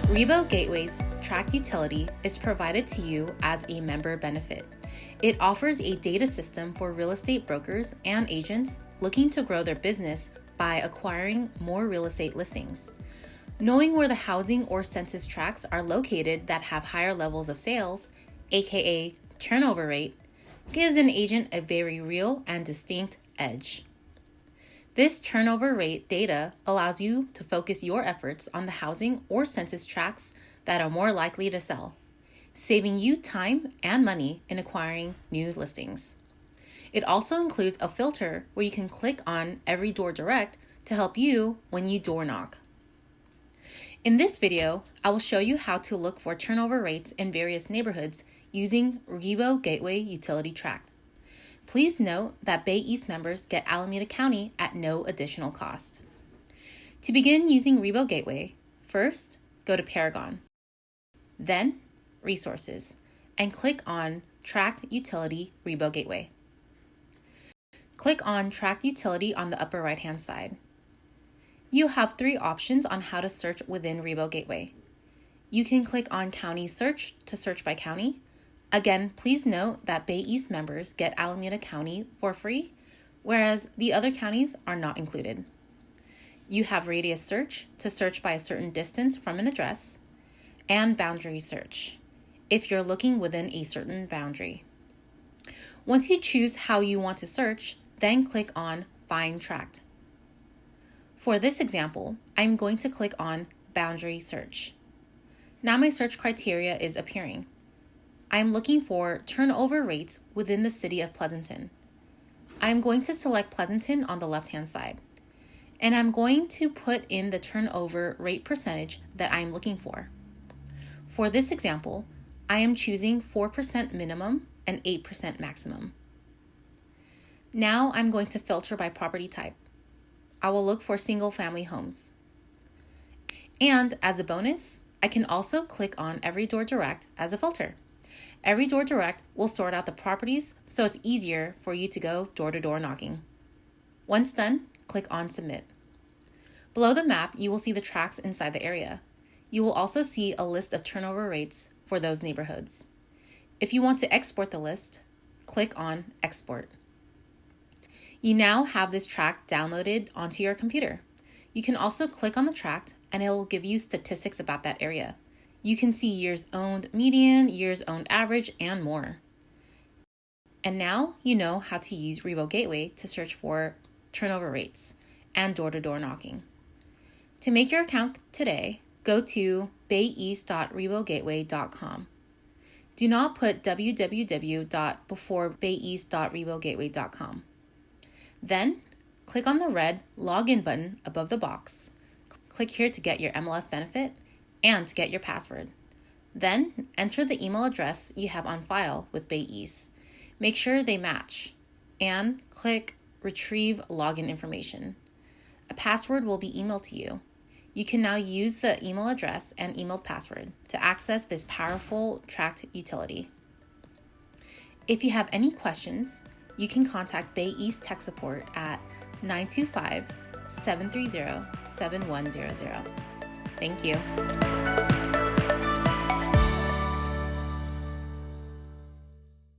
ReboGateway's Tract utility is provided to you as a member benefit. It offers a data system for real estate brokers and agents looking to grow their business by acquiring more real estate listings. Knowing where the housing or census tracts are located that have higher levels of sales, aka turnover rate, gives an agent a very real and distinct edge. This turnover rate data allows you to focus your efforts on the housing or census tracts that are more likely to sell, saving you time and money in acquiring new listings. It also includes a filter where you can click on every door direct to help you when you door knock. In this video, I will show you how to look for turnover rates in various neighborhoods using ReboGateway Utility Tract. Please note that Bay East members get Alameda County at no additional cost. To begin using ReboGateway, first go to Paragon, then Resources, and click on Tract Utility ReboGateway. Click on Tract Utility on the upper right-hand side. You have three options on how to search within ReboGateway. You can click on County Search to search by county. Again, please note that Bay East members get Alameda County for free, whereas the other counties are not included. You have Radius Search to search by a certain distance from an address, and Boundary Search if you're looking within a certain boundary. Once you choose how you want to search, then click on Find Tract. For this example, I'm going to click on Boundary Search. Now my search criteria is appearing. I'm looking for turnover rates within the city of Pleasanton. I'm going to select Pleasanton on the left-hand side, and I'm going to put in the turnover rate percentage that I'm looking for. For this example, I am choosing 4% minimum and 8% maximum. Now I'm going to filter by property type. I will look for single-family homes. And as a bonus, I can also click on Every Door Direct as a filter. Every Door Direct will sort out the properties so it's easier for you to go door-to-door knocking. Once done, click on Submit. Below the map, you will see the tracts inside the area. You will also see a list of turnover rates for those neighborhoods. If you want to export the list, click on Export. You now have this tract downloaded onto your computer. You can also click on the tract and it will give you statistics about that area. You can see years owned median, years owned average, and more. And now you know how to use ReboGateway to search for turnover rates and door-to-door knocking. To make your account today, go to bayeast.rebogateway.com. Do not put www. before bayeast.rebogateway.com. Then, click on the red Login button above the box. Click here to get your MLS benefit and to get your password. Then, enter the email address you have on file with Bay East. Make sure they match, and click Retrieve Login Information. A password will be emailed to you. You can now use the email address and emailed password to access this powerful tract utility. If you have any questions, you can contact Bay East Tech Support at 925-730-7100. Thank you.